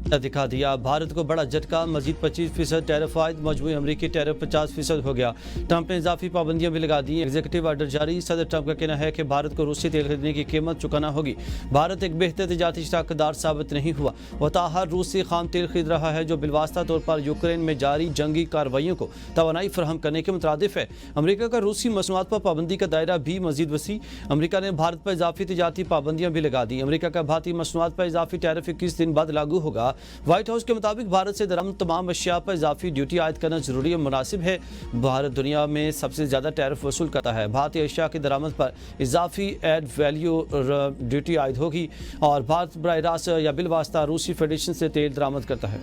दिखा दिया। भारत को बड़ा झटका, मजीद 25% टैरिफ आयद, मजमूई अमरीकी टैरिफ 50% हो गया। ट्रंप ने इजाफी पाबंदियां भी लगा दी। एग्जीक्यूटिव ऑर्डर जारी। सदर ट्रंप का कहना है कि भारत को रूसी तेल खरीदने की कीमत चुकाना होगी। भारत एक बेहतर तिजारती शराकतदार साबित नहीं हुआ। वताहर रूस से खाम तेल खरीद रहा है जो बिलवास्ता तौर पर यूक्रेन में जारी जंगी कार्रवाइयों को तवानाई फराहम करने के मुतरादिफ है। अमरीका का रूसी मसनूआत पर पाबंदी का दायरा भी मजीद वसी। अमरीका ने भारत पर इजाफी तिजारती पाबंदियां भी लगा दी। अमरीका का भारतीय मसनूआत पर इजाफी टैरिफ 21 दिन बाद लागू होगा। व्हाइट हाउस के मुताबिक भारत से दरामद तमाम अशिया पर इजाफी ड्यूटी आयद करना जरूरी और मुनासिब है। भारत दुनिया में सबसे ज्यादा टैरिफ वसूल करता है। भारतीय अशिया की दरामद पर इजाफी एड वैल्यू ड्यूटी आयद होगी और भारत बराह रास्त या बिलवास्ता रूसी फेडरेशन से तेल दरामद करता है।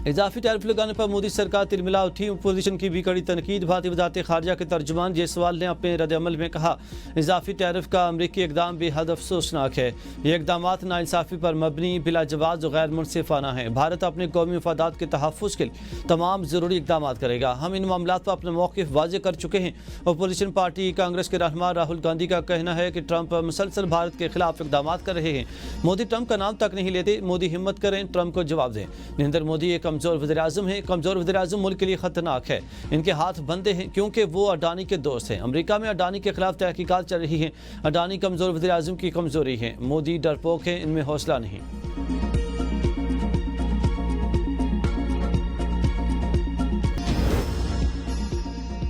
इजाफी टैरिफ लगाने पर मोदी सरकार तिलमिला उठी। अपोजिशन की भी कड़ी तनकीद। भारतीय वजारत खारजा के तर्जुमान जयसवाल ने अपने रद्द-ए-अमल में कहा, इजाफी टैरिफ का अमरीकी इकदाम बेहद अफसोसनाक है। ये इकदामात नाइंसाफी पर मबनी, बिला जवाज और गैर मुनसिफाना है। भारत अपने कौमी मफादात के तहफ़्फ़ुज़ के लिए तमाम ज़रूरी इकदाम करेगा। हम इन मामलात पर अपना मौक़िफ़ वाज़ेह कर चुके हैं। अपोजिशन पार्टी कांग्रेस के रहनुमा राहुल गांधी का कहना है कि ट्रंप मुसलसल भारत के खिलाफ इकदाम कर रहे हैं। मोदी ट्रंप का नाम तक नहीं लेते। मोदी हिम्मत करें, ट्रंप को जवाब दें। नरेंद्र मोदी एक कमजोर वज़ीर-ए-आज़म है। कमजोर वज़ीर-ए-आज़म मुल्क के लिए खतरनाक है। इनके हाथ बंधे हैं क्योंकि वो अडानी के दोस्त हैं। अमेरिका में अडानी के खिलाफ तहकीकात चल रही हैं। अडानी कमजोर वज़ीर-ए-आज़म की कमजोरी है। मोदी डरपोक है, इनमें हौसला नहीं।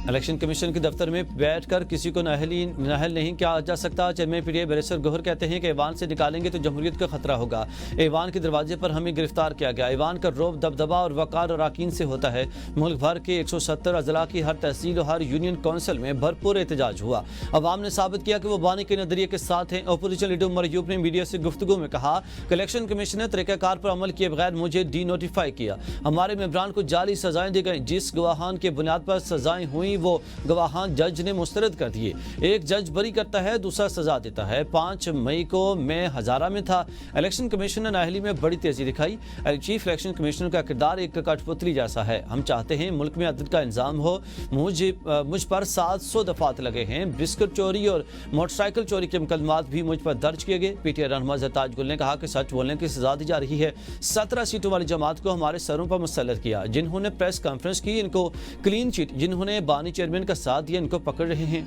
इलेक्शन कमीशन के दफ्तर में बैठकर किसी को नाअहल नहीं किया जा सकता। चेयरमैन पीटीआई बैरिस्टर गौहर कहते हैं कि ऐवान से निकालेंगे तो जमहूरियत का खतरा होगा। ऐवान के दरवाजे पर हमें गिरफ्तार किया गया। ऐवान का रौब, दबदबा और वकार अराकीन से होता है। मुल्क भर के 170 अजला की हर तहसील और हर यूनियन काउंसिल में भरपूर एहतजाज हुआ। अवाम ने साबित किया कि वो बानी के नजरिए के साथ हैं। अपोजिशन लीडर उमर अयूब ने मीडिया से गुफ्तगू में कहा कि इलेक्शन कमीशन ने तरीक़ाकार पर अमल किए बगैर मुझे डी नोटिफाई किया। हमारे मेंबरान को जाली सजाएं दी गई। जिस गवाहान के बुनियाद पर सजाएं हुई वो गवाहान जज ने मुस्तरद कर दिए। एक जज बरी करता है, दूसरा सजा देता है। 5 मई को मैं हजारा में था। इलेक्शन कमीशन ने नाअहली में बड़ी तेजी दिखाई। चीफ इलेक्शन कमिश्नर का किरदार एक कठपुतली जैसा है। हम चाहते हैं मुल्क में अदल का इंतजाम हो। मुझ पर 700 दफात लगे हैं। बिस्कुट चोरी और मोटरसाइकिल चोरी के मुकदमात भी मुझ पर दर्ज किए गए। पीटीआई रहनुमा ज़रताज गुल ने कहा कि सच बोलने की सजा दी जा रही है। 17 सीटों वाली जमात को हमारे सरों पर मुसल्लत किया। जिन्होंने प्रेस कॉन्फ्रेंस की इनको क्लीन चिट, जिन्होंने बानी चेयरमैन का साथ दिया इनको पकड़ रहे हैं।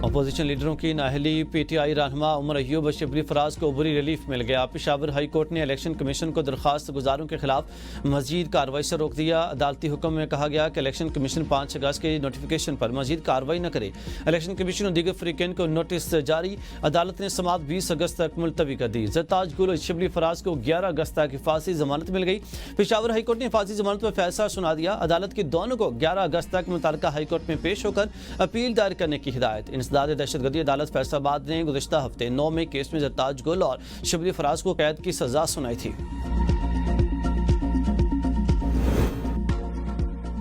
अपोजिशन लीडरों की नाअहली। पीटीआई रहनुमा उमर अयूब और शिबली फराज को बुरी रिलीफ मिल गया। पेशावर हाई कोर्ट ने इलेक्शन कमीशन को दरखास्त गुजारों के खिलाफ मजीद कार्रवाई से रोक दिया। अदालती हुक्म में कहा गया कि इलेक्शन कमीशन 5 अगस्त के नोटिफिकेशन पर मजीद कार्रवाई न करे। इलेक्शन कमीशन और दीगर फरीकैन को नोटिस जारी। अदालत ने समात 20 अगस्त तक मुलतवी कर दी। ज़रताज गुल और शिबली फराज को 11 अगस्त तक हिफाजती जमानत मिल गई। पेशावर हाई कोर्ट ने हिफाजती जमानत पर फैसला सुना दिया। अदालत की दोनों को 11 अगस्त तक मुतल्लिका हाई कोर्ट में पेश होकर अपील दायर करने की हिदायत। दहशतगर्दी अदालत फैसलाबाद ने गुज़िश्ता हफ्ते 9 मई केस में ज़रताज गुल और शिबली फराज को कैद की सजा सुनाई थी।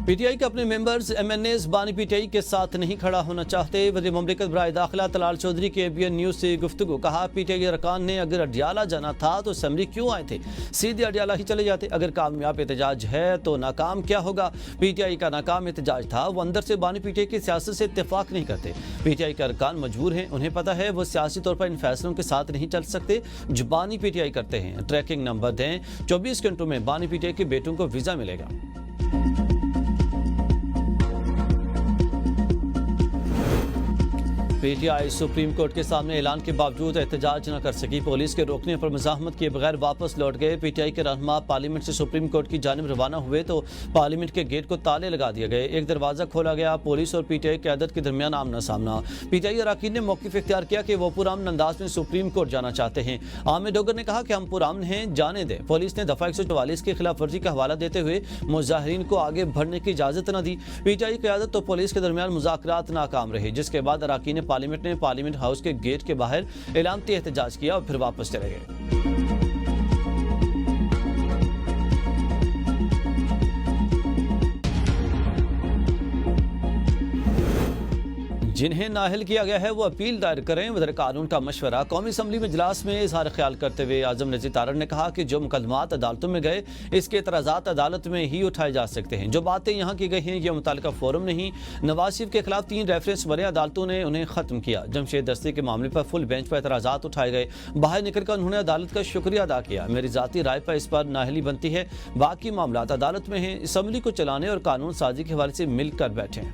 पीटीआई के अपने मेंबर्स एमएनएस बानी पीटीआई के साथ नहीं खड़ा होना चाहते। वज़ीर मुमलिकत बराए दाखिला तलाल चौधरी के एबीएन न्यूज़ से गुफ्तगू। कहा, पीटीआई अरकान ने अगर अडियाला जाना था तो असम्बली क्यों आए थे? सीधे अडियाला ही चले जाते। अगर कामयाब एहतजाज है तो नाकाम क्या होगा? पीटीआई का नाकाम एहतजाज था। वो अंदर से बानी पीटीआई की सियासत से इत्तेफाक नहीं करते। पीटीआई के अरकान मजबूर हैं। उन्हें पता है वो सियासी तौर पर इन फैसलों के साथ नहीं चल सकते जो बानी पीटीआई करते हैं। ट्रैकिंग नंबर दें, 24 घंटों में बानी पीटीआई के बेटों को वीज़ा मिलेगा। पीटीआई सुप्रीम कोर्ट के सामने ऐलान के बावजूद एहतजाज न कर सकी। पुलिस के रोकने पर मज़ाहमत किए बगैर वापस लौट गए। पीटीआई के रहनुमा पार्लियामेंट से सुप्रीम कोर्ट की जानिब रवाना हुए तो पार्लियामेंट के गेट को ताले लगा दिए गए। एक दरवाज़ा खोला गया। पुलिस और पीटीआई क़यादत के दरमियान आमना सामना। पीटीआई अरकान ने मौक़िफ़ इख्तियार किया कि वो पुरअमन अंदाज में सुप्रीम कोर्ट जाना चाहते हैं। आमिर डोगर ने कहा कि हम पुरअमन हैं, जाने दें। पुलिस ने दफ़ा 144 की खिलाफ वर्जी का हवाला देते हुए मुजाहिरीन को आगे बढ़ने की इजाज़त न दी। पीटीआई क़यादत तो पुलिस के दरमियान मुज़ाकरात नाकाम रहे, जिसके बाद अरकान पार्लियामेंट ने पार्लियामेंट हाउस के गेट के बाहर एलामती एहतजाज किया और फिर वापस चले गए। जिन्हें नाअहल किया गया है वो अपील दायर करें। वज़ीर कानून का मशवरा। कौमी असम्बली में इजलास में इजहार ख्याल करते हुए आज़म नज़ीर तारड़ ने कहा कि जो मुकदमात अदालतों में गए इसके एतराज़ात अदालत में ही उठाए जा सकते हैं। जो बातें यहाँ की गई हैं यह मुतालिका फोरम नहीं। नवाज शरीफ के खिलाफ 3 रेफरेंस बने, अदालतों ने उन्हें ख़त्म किया। जमशेद दस्ती के मामले पर फुल बेंच पर एतराज़ात उठाए गए। बाहर निकलकर उन्होंने अदालत का शुक्रिया अदा किया। मेरी ज़ाती राय पर इस पर नाअहली बनती है, बाकी मामलात अदालत में हैं। असम्बली को चलाने और कानून साजी के हवाले से मिलकर बैठें।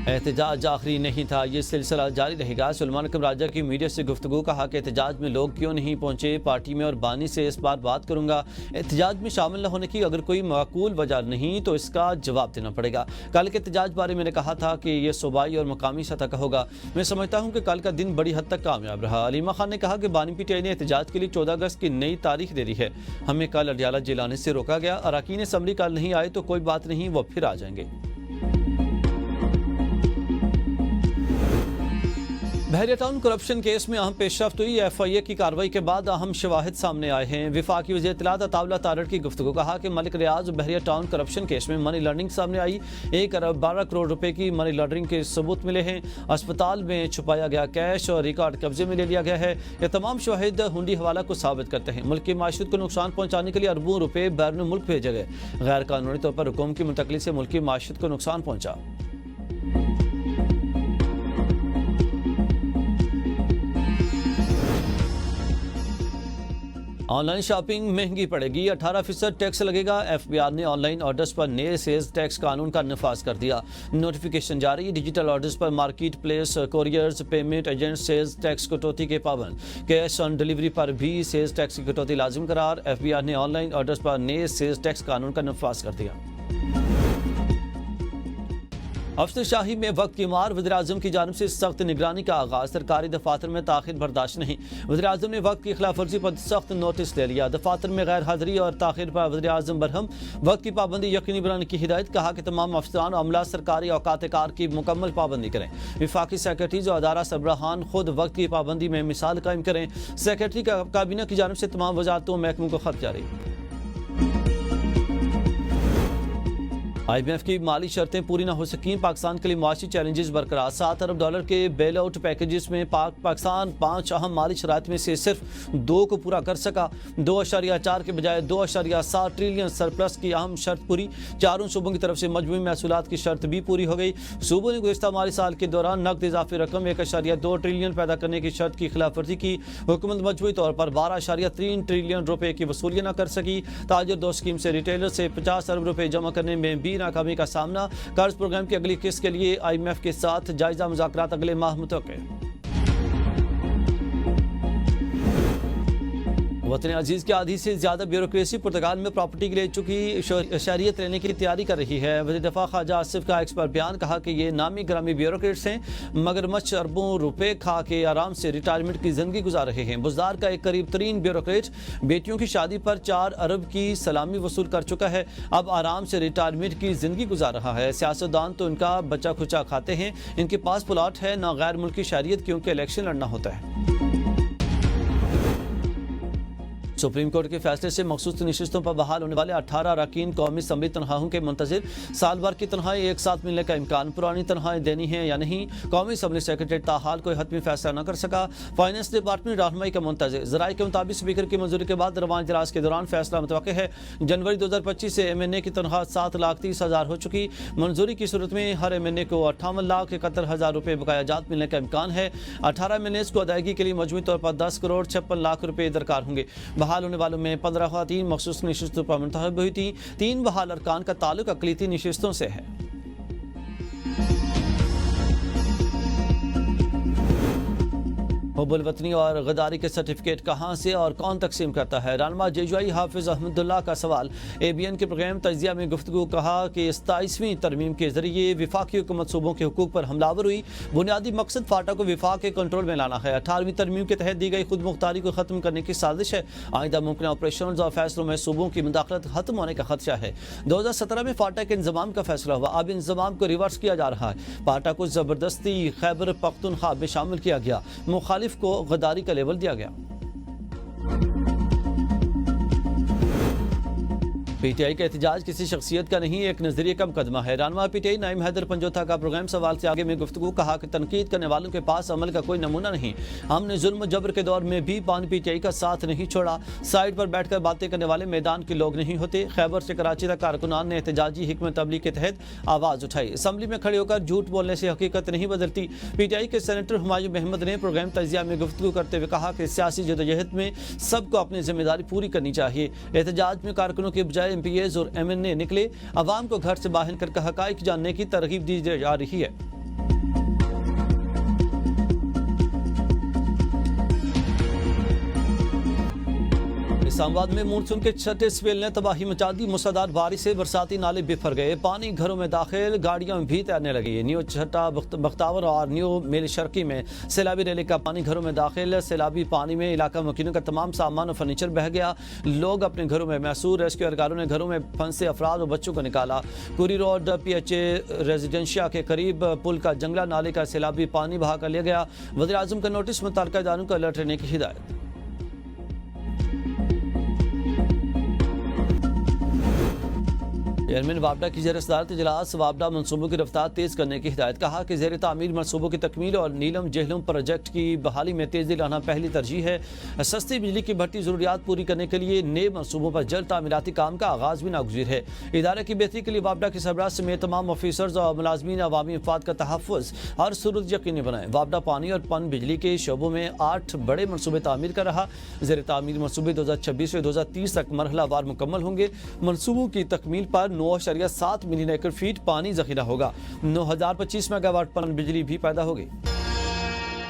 एहतजाज आखिरी नहीं था, ये सिलसिला जारी रहेगा। सुलेमान अकरम राजा की मीडिया से गुफ्तगू। कहा कि एहतजाज में लोग क्यों नहीं पहुंचे, पार्टी में और बानी से इस बार बात करूंगा। एहतजाज में शामिल न होने की अगर कोई माकूल वजह नहीं तो इसका जवाब देना पड़ेगा। कल के एहतजाज बारे मैंने कहा था कि यह सूबाई और मकामी सतह का होगा। मैं समझता हूँ कि कल का दिन बड़ी हद तक कामयाब रहा। अलीमा खान ने कहा कि बानी पीटीआई ने एहतजाज के लिए 14 अगस्त की नई तारीख दे दी है। हमें कल अडियाला जेल आने से रोका गया। अरकान असम्बली कल नहीं आए तो कोई बात नहीं, वो फिर आ जाएंगे। बहरिया टाउन करप्शन केस में अहम पेशरफ्त हुई। FIA की कार्रवाई के बाद अहम शवाहिद सामने आए हैं। वफाकी वज़ीर इत्तलात अताउल्लाह तारड़ की गुफ्तगू। कहा कि मलिक रियाज बहरिया टाउन करप्शन केस में मनी लॉन्ड्रिंग सामने आई। 1 अरब 12 करोड़ रुपए की मनी लॉन्ड्रिंग के सबूत मिले हैं। अस्पताल में छुपाया गया कैश और रिकॉर्ड कब्जे में ले लिया गया है। ये तमाम शवाहिद हुंडी हवाला को साबित करते हैं। मुल्क की माशत को नुकसान पहुंचाने के लिए अरबों रुपए बैरून मुल्क भेजे गए। गैर कानूनी तौर पर हुकूम की मुंतकली से मुल्क की माशत को नुकसान पहुंचा। ऑनलाइन शॉपिंग महंगी पड़ेगी, 18% टैक्स लगेगा। FBI ने ऑनलाइन ऑर्डर्स पर नए सेल्स टैक्स कानून का नफाज कर दिया। नोटिफिकेशन जारी। डिजिटल ऑर्डर्स पर market place, couriers, payment agent sales tax कटौती के पाबंद। कैश ऑन डिलीवरी पर भी सेल्स टैक्स की कटौती लाजिम करार। FBI ने ऑनलाइन ऑर्डर्स पर नए सेल्स टैक्स कानून का नफाज कर दिया। अफसरशाही में वक्त की मार। वज़ीर-ए-आज़म की जानिब से सख्त निगरानी का आगाज। सरकारी दफातर में ताखिर बर्दाश्त नहीं। वज़ीर-ए-आज़म ने वक्त की खिलाफ वर्जी पर सख्त नोटिस ले लिया। दफातर में गैर हाजिरी और ताखिर पर वज़ीर-ए-आज़म बरहम। वक्त की पाबंदी यकीनी बनाने की हिदायत। कहा कि तमाम अफसरान और अमला सरकारी औकात कार की मुकम्मल पाबंदी करें। वफाकी सेक्रेटरीज और अदारा सरबराहान खुद वक्त की पाबंदी में मिसाल कायम करें। सेक्रेटरी का काबीना की जानिब से तमाम वजारतों महकमों को खत जारी। IMF की माली शर्तें पूरी न हो सकी। पाकिस्तान के लिए मुआशी चैलेंजेस बरकरार। $7 अरब के बेल आउट पैकेजेस में पाकिस्तान 5 अहम माली शराइत में से सिर्फ 2 को पूरा कर सका। 2.4 के बजाय 2.7 ट्रिलियन सरप्लस की अहम शर्त पूरी। चारों सूबों की तरफ से मजमूई महसूलात की शर्त भी पूरी हो गई। सूबों ने गुज़िश्ता माली साल के दौरान नकद इजाफी रकम 1.2 ट्रिलियन पैदा करने की शर्त की खिलाफ वर्जी की। हुकूमत मजमूई तौर पर 12.3 ट्रिलियन रुपए की वसूली न कर सकी। ताजर दो स्कीम से रिटेलर से 50 अरब रुपए जमा करने में भी नाकामी का सामना। कर्ज प्रोग्राम की अगली किस्त के लिए IMF के साथ जायजा मुज़ाकरात अगले माह मुतवक्किल। वतन अजीज़ के आधी से ज़्यादा ब्यूरोक्रेसी पुर्तगाल में प्रॉपर्टी के ले चुकी शहरियत लेने की तैयारी कर रही है। वज़ीर दफ़ा ख्वाजा आसिफ का एक्सपर्ट बयान। कहा कि ये नामी ग्रामी ब्यूरोक्रेट्स हैं, मगरमच्छ अरबों रुपए खा के आराम से रिटायरमेंट की ज़िंदगी गुजार रहे हैं। बुज़दार का एक करीब तरीन ब्यूरोक्रेट बेटियों की शादी पर 4 अरब की सलामी वसूल कर चुका है। अब आराम से रिटायरमेंट की ज़िंदगी गुजार रहा है। सियासतदान तो इनका बच्चा खुचा खाते हैं। इनके पास प्लॉट है ना गैर मुल्की शहरियत, क्योंकि इलेक्शन लड़ना होता है। सुप्रीम कोर्ट के फैसले से मखसूस नशिस्तों पर बहाल होने वाले 18 अरकान कौमी असम्बली तनख्वाहों के मुंतजिर। साल भर की तनख्वाहें एक साथ मिलने का इम्कान। पुरानी तनख्वाहें देनी है या नहीं, कौमी असम्बली सेक्रेटरी ताहाल कोई हतमी फैसला न कर सका। फाइनेंस डिपार्टमेंट रहनुमाई का मुंतजिर। ज़राए के मुताबिक स्पीकर की मंजूरी के बाद रवान इजलास के दौरान फैसला मुतवक्किल है। जनवरी 2025 से MNA की तनख्वाह 7,30,000 हो चुकी। मंजूरी की सूरत में हर MNA को 58,71,000 रुपये बकाया जात मिलने का इम्कान है। 18 MNAs को अदायगी के लिए मजमूई तौर पर 10 करोड़ 56 लाख रुपये दरकार होंगे। बहाल होने वालों में 15 ख़वातीन मखसूस नशिस्तों पर मुंतखब हुई थी। 3 बहाल अरकान का ताल्लुक अक़लियती नशिस्तों से है। हुब्बुल वतनी और गद्दारी के सर्टिफिकेट कहाँ से और कौन तकसीम करता है? रहनुमा JUI हाफिज अहमदुल्लाह का सवाल। ABN के प्रोग्राम तजिया में गुफ्तगू। कहा कि 27वीं तरमीम के जरिए विफाकी हुकूमत सूबों के हुकूक पर हमलावर हुई। बुनियादी मकसद फाटा को विफाक के कंट्रोल में लाना है। 18वीं तरमीम के तहत दी गई खुद मुख्तारी को खत्म करने की साजिश है। आइंदा मुमकिन ऑपरेशन और फैसलों में सूबों की मुदाखलत खत्म होने का खदशा है। 2017 में फाटा के इंजमाम का फैसला हुआ। अब इंजमाम को रिवर्स किया जा रहा है। फाटा को जबरदस्ती खैबर पख्तूनख्वा में शामिल किया गया। मुखालिफ को गद्दारी का लेवल दिया गया। पीटीआई का एहतजाज किसी शख्सियत का नहीं, एक नजरिए का मुकदमा है। रहनुमा पीटीआई नाइम हैदर पंजोथा का प्रोग्राम सवाल से आगे में गुफ्तगू कहा कि तनकीद करने वालों के पास अमल का कोई नमूना नहीं। हमने जुल्म जबर के दौर में भी पान पीटीआई का साथ नहीं छोड़ा। साइड पर बैठकर बातें करने वाले मैदान के लोग नहीं होते। खैबर से कराची तक कारकुनान ने एहतजाजी हिकमत अमली के तहत आवाज उठाई। असम्बली में खड़े होकर झूठ बोलने से हकीकत नहीं बदलती। पीटीआई के सेनेटर हुमायूं अहमद ने प्रोग्राम तजिया में गुफ्तगू करते हुए कहा कि सियासी जदोजहद में सबको अपनी जिम्मेदारी पूरी करनी चाहिए। एहतजाज में कारकुनों के बजाय एमपीएज और एमएनए निकले। अवाम को घर से बाहर करके हकाइक जानने की तरगीब दी जा रही है। इस्लामाबाद में मानसून के छठे स्पेल ने तबाही मचा दी। मूसलाधार बारिश से बरसाती नाले बिफर गए, पानी घरों में दाखिल, गाड़ियां भी तैरने लगी। न्यू छठा बख्तावर और न्यू मेल शर्की में सैलाबी रैली का पानी घरों में दाखिल। सैलाबी पानी में इलाका मकीनों का तमाम सामान और फर्नीचर बह गया। लोग अपने घरों में महसूर। रेस्क्यू एहलकारों ने घरों में फंसे अफराद और बच्चों को निकाला। कुरी रोड पीएचए रेजिडेंशिया के करीब पुल का जंगला नाले का सैलाबी पानी बहा कर लिया गया। वज़ीर आज़म का नोटिस, मुतल्लिका इदारों को अलर्ट रहने की हिदायत। चेयरमैन वापडा की ज़ेर सदारत इजलास वापडा मनसूबों की रफ्तार तेज़ करने की हिदायत। कहा कि ज़ेर तामीर मनसूबों की तकमील और नीलम जहलम प्रोजेक्ट की बहाली में तेज़ी लाना पहली तरजीह है। सस्ती बिजली की बढ़ती ज़रूरियात पूरी करने के लिए नए मनसूबों पर जल्द तामीराती काम का आगाज़ भी नागुज़ीर है। इदारे की बेहतरी के लिए वापडा के सरबराह समेत तमाम ऑफिसर्स और मुलाजमीन अवामी मफाद का तहफ़्फ़ुज़ हर सूरत यकीनी बनाएं। वापडा पानी और पन बिजली के शोबों में 8 बड़े मनसूबे तामीर कर रहा। ज़ेर तामीर मनसूबे 2026 से 2030 तक मरहला वार मुकम्मल होंगे। मनसूबों की तकमील पर 9.7 मिलियन एकड़ फीट पानी जखीरा होगा। 9025 मेगावाट पन बिजली भी पैदा होगी।